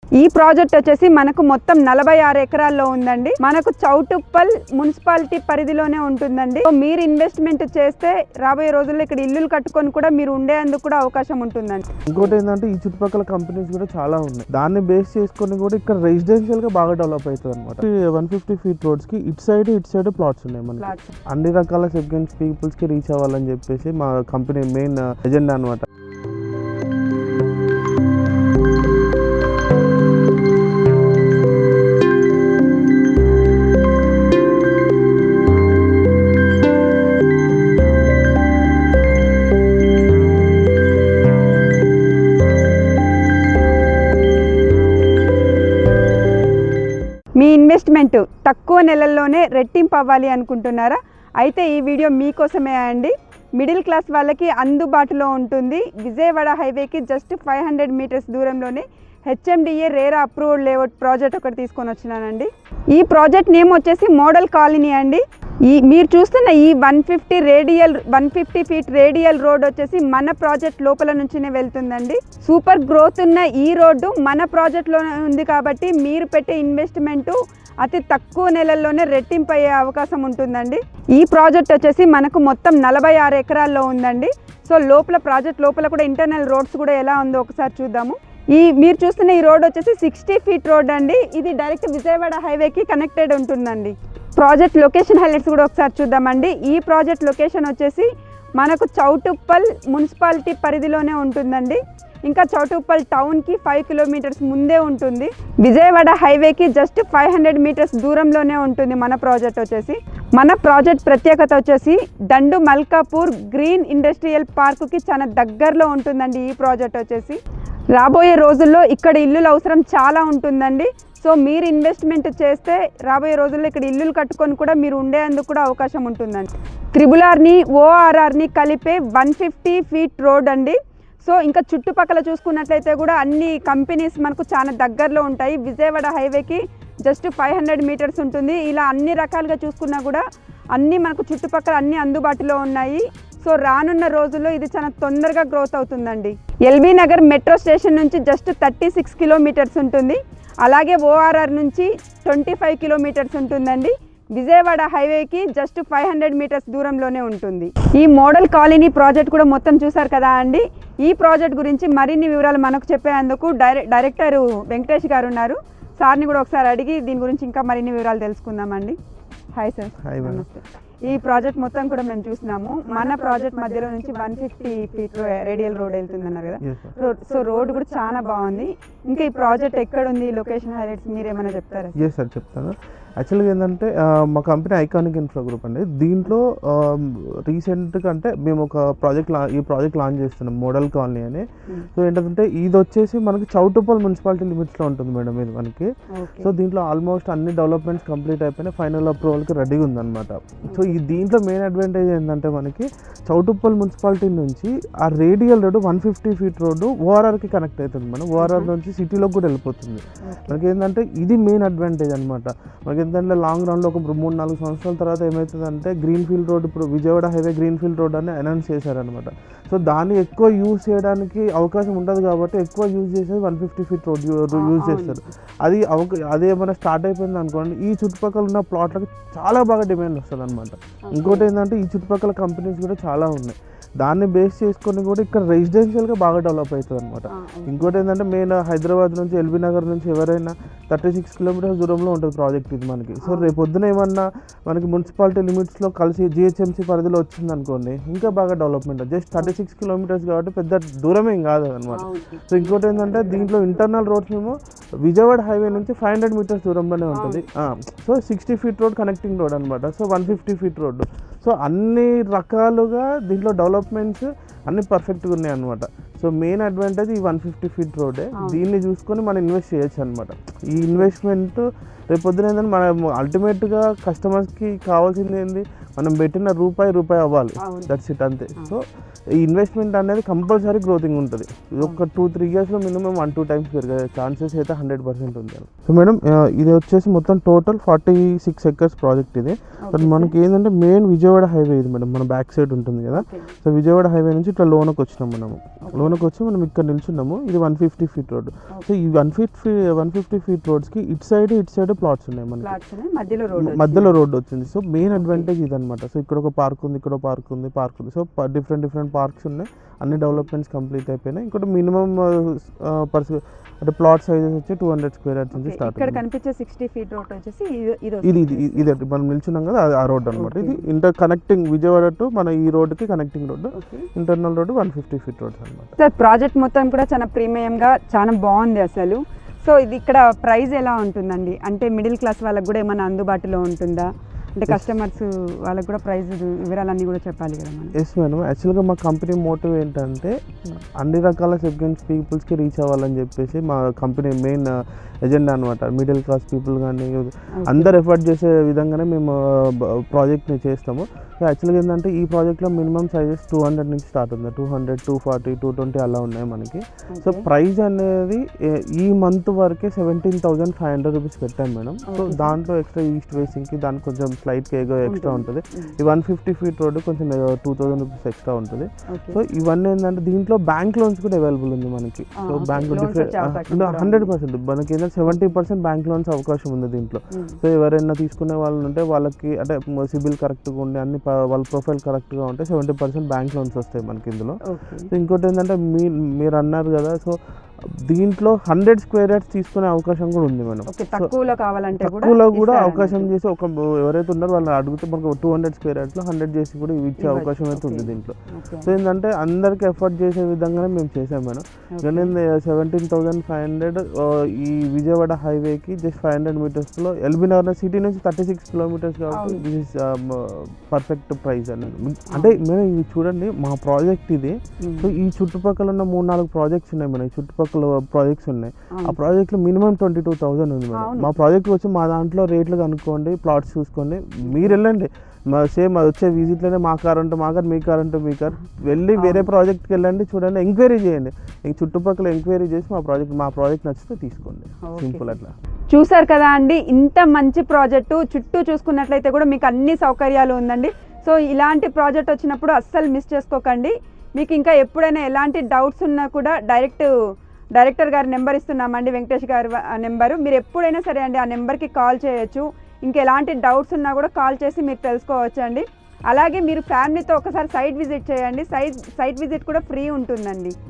ఈ ప్రాజెక్ట్ వచ్చేసి మనకు మొత్తం 46 ఎకరాల్లో ఉందండి. మనకు చౌటుప్పల్ మున్సిపాలిటీ పరిధిలోనే ఉంటుందండి. మీరు ఇన్వెస్ట్మెంట్ చేస్తే రాబోయే రోజుల్లో ఇక్కడ ఇల్లులు కట్టుకొని కూడా మీరు ఉండేందుకు కూడా అవకాశం ఉంటుందండి. ఇంకోటి ఏంటంటే ఈ చుట్టుపక్కల కంపెనీస్ కూడా చాలా ఉన్నాయి. దాన్ని బేస్ చేసుకొని కూడా ఇక్కడ రెసిడెన్షియల్ గా బాగా డెవలప్ అవుతుంది అనమాట. 150 feet రోడ్స్ కి ఇటు సైడ్ ప్లాట్స్ ఉన్నాయి మనకి. అన్ని రకాల సెగ్మెంట్స్ పీపుల్స్ కి రీచ్ అవ్వాలని చెప్పేసి మా కంపెనీ మెయిన్ ఎజెండా అనమాట. మీ ఇన్వెస్ట్మెంట్ తక్కువ నెలల్లోనే రెట్టింపు అవ్వాలి అనుకుంటున్నారా? అయితే ఈ వీడియో మీకోసమే అండి. మిడిల్ క్లాస్ వాళ్ళకి అందుబాటులో ఉంటుంది. విజయవాడ హైవేకి జస్ట్ 500 మీటర్స్ దూరంలోనే HMDA RERA approved layout project ఒకటి తీసుకొని వచ్చినానండి. ఈ ప్రాజెక్ట్ నేమ్ వచ్చేసి మోడల్ కాలనీ అండి. మీరు చూస్తున్న ఈ 150 ఫీట్ రేడియల్ రోడ్ వచ్చేసి మన ప్రాజెక్ట్ లోపల నుంచినే వెళ్తుందండి. సూపర్ గ్రోత్ ఉన్న ఈ రోడ్డు మన ప్రాజెక్ట్లోనే ఉంది కాబట్టి మీరు పెట్టే ఇన్వెస్ట్మెంటు అతి తక్కువ నెలల్లోనే రెట్టింపు అయ్యే అవకాశం ఉంటుందండి. ఈ ప్రాజెక్ట్ వచ్చేసి మనకు మొత్తం 46 ఎకరాల్లో ఉందండి. సో ప్రాజెక్ట్ లోపల కూడా ఇంటర్నల్ రోడ్స్ కూడా ఎలా ఉందో ఒకసారి చూద్దాము. మీరు చూస్తున్న ఈ రోడ్ వచ్చేసి 60 ఫీట్ రోడ్ అండి. ఇది డైరెక్ట్ విజయవాడ హైవేకి కనెక్టెడ్ ఉంటుందండి. ప్రాజెక్ట్ లొకేషన్ హైలైట్స్ కూడా ఒకసారి చూద్దామండి. ఈ ప్రాజెక్ట్ లొకేషన్ వచ్చేసి మనకు చౌటుప్పల్ మున్సిపాలిటీ పరిధిలోనే ఉంటుందండి. ఇంకా చౌటుప్పల్ టౌన్కి 5 కిలోమీటర్స్ ముందే ఉంటుంది. విజయవాడ హైవేకి జస్ట్ 500 మీటర్స్ దూరంలోనే ఉంటుంది మన ప్రాజెక్ట్ వచ్చేసి. మన ప్రాజెక్ట్ ప్రత్యేకత వచ్చేసి దండు మల్కాపూర్ గ్రీన్ ఇండస్ట్రియల్ పార్కుకి చాలా దగ్గరలో ఉంటుందండి. ఈ ప్రాజెక్ట్ వచ్చేసి రాబోయే రోజుల్లో ఇక్కడ ఇల్లుల అవసరం చాలా ఉంటుందండి. సో మీరు ఇన్వెస్ట్మెంట్ చేస్తే రాబోయే రోజుల్లో ఇక్కడ ఇల్లులు కట్టుకొని కూడా మీరు ఉండేందుకు కూడా అవకాశం ఉంటుందండి. త్రిబుల్-ఆర్ని ఓఆర్ఆర్ని కలిపే 150 ఫీట్ రోడ్ అండి. సో ఇంకా చుట్టుపక్కల చూసుకున్నట్లయితే కూడా అన్ని కంపెనీస్ మనకు చాలా దగ్గరలో ఉంటాయి. విజయవాడ హైవేకి జస్ట్ 500 మీటర్స్ ఉంటుంది. ఇలా అన్ని రకాలుగా చూసుకున్నా కూడా అన్నీ మనకు చుట్టుపక్కల అన్నీ అందుబాటులో ఉన్నాయి. సో రానున్న రోజుల్లో ఇది చాలా తొందరగా గ్రోత్ అవుతుందండి. ఎల్బీ నగర్ మెట్రో స్టేషన్ నుంచి జస్ట్ 36 కిలోమీటర్స్ ఉంటుంది. అలాగే ఓఆర్ఆర్ నుంచి 25 కిలోమీటర్స్ ఉంటుందండి. విజయవాడ హైవేకి జస్ట్ 500 మీటర్స్ దూరంలోనే ఉంటుంది. ఈ మోడల్ కాలనీ ప్రాజెక్ట్ కూడా మొత్తం చూసారు కదా అండి. ఈ ప్రాజెక్ట్ గురించి మరిన్ని వివరాలు మనకు చెప్పేందుకు డైరెక్టర్ వెంకటేష్ గారు ఉన్నారు. సార్ని కూడా ఒకసారి అడిగి దీని గురించి ఇంకా మరిన్ని వివరాలు తెలుసుకుందామండి. Hi sir. నమస్తే. ఈ ప్రాజెక్ట్ మొత్తం కూడా మేము చూసినాము. మన ప్రాజెక్ట్ మధ్యలో నుంచి 150 ఫీట్ రేడియల్ రోడ్ వెళ్తుందన్నారు కదా. సో రోడ్ కూడా చాలా బాగుంది. ఇంకా ఈ ప్రాజెక్ట్ ఎక్కడ ఉంది, లొకేషన్ హైలైట్స్ మీరేమైనా చెప్తారా? సార్ చెప్తాను. యాక్చువల్గా ఏంటంటే మా కంపెనీ ఐకానిక్ ఇన్ఫ్రా గ్రూప్ అండి. దీంట్లో రీసెంట్గా అంటే మేము ఒక ఈ ప్రాజెక్ట్ లాంచ్ చేస్తున్నాం మోడల్ కాలనీ అని. సో ఏంటంటే ఇది వచ్చేసి మనకి చౌటుప్పల్ మున్సిపాలిటీ లిమిట్స్లో ఉంటుంది మేడం ఇది మనకి. సో దీంట్లో ఆల్మోస్ట్ అన్ని డెవలప్మెంట్స్ కంప్లీట్ అయిపోయినాయి. ఫైనల్ అప్రూవల్కి రెడీగా ఉందన్నమాట. సో దీంట్లో మెయిన్ అడ్వాంటేజ్ ఏంటంటే మనకి చౌటుప్పల్ మున్సిపాలిటీ నుంచి ఆ రేడియల్ రోడ్డు 150 ఫీట్ రోడ్డు ఓఆర్ఆర్కి కనెక్ట్ అవుతుంది. మనం ఓఆర్ఆర్ నుంచి సిటీలోకి కూడా వెళ్ళిపోతుంది. మనకి ఏంటంటే ఇది మెయిన్ అడ్వాంటేజ్ అనమాట. మనకి ఏంటంటే లాంగ్ రన్లో ఒక 3-4 సంవత్సరాల తర్వాత ఏమవుతుందంటే గ్రీన్ ఫీల్డ్ రోడ్, ఇప్పుడు Vijayawada highway green field road అని అనౌన్స్ చేశారనమాట. సో దాన్ని ఎక్కువ యూజ్ చేయడానికి అవకాశం ఉండదు కాబట్టి ఎక్కువ యూజ్ చేసేది 150 ఫీట్ రోడ్ యూజ్ చేస్తారు. అది ఏమైనా స్టార్ట్ అయిపోయింది అనుకోండి, ఈ చుట్టుపక్కల ఉన్న ప్లాట్లకు చాలా బాగా డిమాండ్ వస్తుంది అనమాట. ఇంకోటి ఏంటంటే ఈ చుట్టుపక్కల కంపెనీస్ కూడా చాలా ఉన్నాయి. దాన్ని బేస్ చేసుకొని కూడా ఇక్కడ రెసిడెన్షియల్గా బాగా డెవలప్ అవుతుంది అనమాట. ఇంకోటి ఏంటంటే మెయిన్ హైదరాబాద్ నుంచి ఎల్బీ నగర్ నుంచి ఎవరైనా 36 కిలోమీటర్స్ దూరంలో ఉంటుంది ప్రాజెక్ట్ ఇది మనకి. సో రేపు పొద్దున ఏమన్నా మనకి మున్సిపాలిటీ లిమిట్స్లో కలిసి జిహెచ్ఎంసీ పరిధిలో వచ్చింది అనుకోండి, ఇంకా బాగా డెవలప్మెంట్. జస్ట్ 36 కిలోమీటర్స్ కాబట్టి పెద్ద దూరమేం కాదు అనమాట. సో ఇంకోటి ఏంటంటే దీంట్లో ఇంటర్నల్ రోడ్స్ ఏమో విజయవాడ హైవే నుంచి 500 మీటర్స్ దూరంలోనే ఉంటుంది. So 60 feet road connecting road అనమాట. So 150 feet road. సో అన్ని రకాలుగా దీంట్లో డెవలప్మెంట్స్ అన్ని పర్ఫెక్ట్గా ఉన్నాయి అనమాట. సో మెయిన్ అడ్వాంటేజ్ ఈ 150 ఫీట్ రోడే. దీన్ని చూసుకొని మనం ఇన్వెస్ట్ చేయొచ్చు అనమాట. ఈ ఇన్వెస్ట్మెంట్ రేపు పొద్దున ఏంటంటే మనం అల్టిమేట్గా కస్టమర్స్కి కావాల్సింది ఏంది, మనం పెట్టిన రూపాయి అవ్వాలి, దట్స్ ఇట్ అంతే. సో ఈ ఇన్వెస్ట్మెంట్ అనేది కంపల్సరీ గ్రోతింగ్ ఉంటుంది. ఒక 2-3 ఇయర్స్లో మినిమం 1-2 టైమ్స్ పెరిగే ఛాన్సెస్ అయితే 100% ఉంది. సో మేడం ఇది వచ్చేసి మొత్తం టోటల్ 46 acres ప్రాజెక్ట్ ఇది. బట్ మనకి ఏంటంటే మెయిన్ విజయవాడ హైవే ఇది మేడం, మన బ్యాక్ సైడ్ ఉంటుంది కదా. సో విజయవాడ హైవే నుంచి ఇట్లా లోనకి వచ్చినాం మనము. లోనకి వచ్చి మనం ఇక్కడ నిల్చున్నాము. ఇది 150 feet రోడ్. సో ఈ 150 feet రోడ్స్కి ఇటు సైడ్ ప్లాట్స్ ఉన్నాయి మనకి, మధ్యలో రోడ్ వచ్చింది. సో మెయిన్ అడ్వాంటేజ్ ఇదనమాట. సో ఇక్కడ ఒక పార్క్ ఉంది, ఇక్కడ పార్క్ ఉంది. సో డిఫరెంట్ పార్క్స్ ఉన్నాయి, అన్ని డెవలప్మెంట్స్ కంప్లీట్ అయిపోయినాయి. ఇంకోటి మినిమం అంటే ప్లాట్ సైజెస్ వచ్చి 200 square yards నుంచి స్టార్ట్. ఇక్కడ కనిపించే 60 feet రోడ్ వచ్చేసి ఇది మనం నిల్చున్నాం కదా ఆ రోడ్ అనమాట. ఇది ఇంటర్ కనెక్టింగ్ విజయవాడ టు మన ఈ రోడ్కి connecting road, internal road 150 feet roads అనమాట. సార్ ప్రాజెక్ట్ మొత్తం కూడా చాలా ప్రీమియంగా చాలా బాగుంది అసలు. సో ఇది ఇక్కడ ప్రైస్ ఎలా ఉంటుందండి? అంటే మిడిల్ క్లాస్ వాళ్ళకి కూడా ఏమైనా అందుబాటులో ఉంటుందా? అంటే కస్టమర్స్ వాళ్ళకి కూడా ప్రైస్ వివరాలన్నీ కూడా చెప్పాలి కదా మనం. ఎస్ మేడం, యాక్చువల్గా మా కంపెనీ మోటివ్ ఏంటంటే అన్ని రకాల సెగ్మెంట్స్ పీపుల్స్కి రీచ్ అవ్వాలని చెప్పేసి మా కంపెనీ మెయిన్ ఎజెండా అనమాట. మిడిల్ క్లాస్ పీపుల్ కానీ అందరు ఎఫర్ట్ చేసే విధంగానే మేము ప్రాజెక్ట్ని చేస్తాము. సో యాక్చువల్గా ఏంటంటే ఈ ప్రాజెక్ట్లో మినిమం సైజెస్ 200 నుంచి స్టార్ట్ ఉంది, 200, 240, 220 అలా ఉన్నాయి మనకి. సో ప్రైస్ అనేది ఈ మంత్ వరకే 17,500 రూపీస్ పెట్టాం మేడం. సో దాంట్లో ఎక్స్ట్రా ఈస్ట్ వేసింగ్కి దానికి కొంచెం స్లైట్ ఏదో ఎక్స్ట్రా ఉంటుంది. ఈ 150 feet రోడ్ కొంచెం 2,000 రూపీస్ ఎక్స్ట్రా ఉంటుంది. సో ఇవన్నీ ఏంటంటే దీంట్లో బ్యాంక్ లోన్స్ కూడా అవైలబుల్ ఉంది మనకి. సో బ్యాంక్ 100% మనకి ఏంటంటే 70% బ్యాంక్ లోన్స్ అవకాశం ఉంది దీంట్లో. సో ఎవరైనా తీసుకునే వాళ్ళు ఉంటే వాళ్ళకి అంటే సిబిల్ కరెక్ట్గా ఉండి అన్ని వాళ్ళ ప్రొఫైల్ కరెక్ట్గా ఉంటే 70% బ్యాంక్ లోన్స్ వస్తాయి మనకి ఇందులో. సో ఇంకోటి ఏంటంటే మీరు అన్నారు కదా, సో దీంట్లో 100 square yards తీసుకునే అవకాశం కూడా ఉంది మనం. తక్కువలో కావాలంటే తక్కువలో కూడా అవకాశం చేసి ఒక ఎవరైతే ఉన్నారో వాళ్ళని అడిగితే మనకు 200 square yardsలో 100 చేసి కూడా ఇచ్చే అవకాశం అయితే ఉంది దీంట్లో. సో ఏంటంటే అందరికి ఎఫర్ట్ చేసే విధంగానే మేము చేసాం మేడం. కానీ 17,500 ఈ విజయవాడ హైవేకి జస్ట్ 500 మీటర్స్లో ఎల్బీ నగర్ సిటీ నుంచి 36 kilometers కాబట్టి దిస్ ఇస్ పర్ఫెక్ట్ ప్రైస్ అనేది. అంటే మేము ఇది చూడండి మా ప్రాజెక్ట్ ఇది. సో ఈ చుట్టుపక్కల ఉన్న 3-4 ప్రాజెక్ట్స్ ఉన్నాయి మేడం, చుట్టుపక్కల ప్రాజెక్ట్స్ ఉన్నాయి. ఆ ప్రాజెక్ట్లో మినిమం 22,000 ఉంది మేడం. మా ప్రాజెక్ట్ వచ్చి మా దాంట్లో రేట్లు కనుక్కోండి, ప్లాట్స్ చూసుకోండి, మీరు వెళ్ళండి. సేమ్ వచ్చే విజిట్లోనే మా కార్ అంటే మా కార్, మీ కార్ అంటే మీ కార్, వెళ్ళి వేరే ప్రాజెక్ట్కి వెళ్ళండి, చూడండి, ఎంక్వైరీ చేయండి. చుట్టుపక్కల ఎంక్వైరీ చేసి మా ప్రాజెక్ట్ నచ్చితే తీసుకోండి. సింపుల్ అట్లా. చూసారు కదా అండి, ఇంత మంచి ప్రాజెక్టు చుట్టూ చూసుకున్నట్లయితే కూడా మీకు అన్ని సౌకర్యాలు ఉందండి. సో ఇలాంటి ప్రాజెక్ట్ వచ్చినప్పుడు అస్సలు మిస్ చేసుకోకండి. మీకు ఇంకా ఎప్పుడైనా ఎలాంటి డౌట్స్ ఉన్నా కూడా డైరెక్టర్ గారి నెంబర్ ఇస్తున్నామండి, వెంకటేష్ గారి నెంబరు. మీరు ఎప్పుడైనా సరే అండి ఆ నెంబర్కి కాల్ చేయొచ్చు. ఇంకా ఎలాంటి డౌట్స్ ఉన్నా కూడా కాల్ చేసి మీరు తెలుసుకోవచ్చు అండి. అలాగే మీరు ఫ్యామిలీతో ఒకసారి సైట్ విజిట్ చేయండి. సైట్ విజిట్ కూడా ఫ్రీ ఉంటుందండి.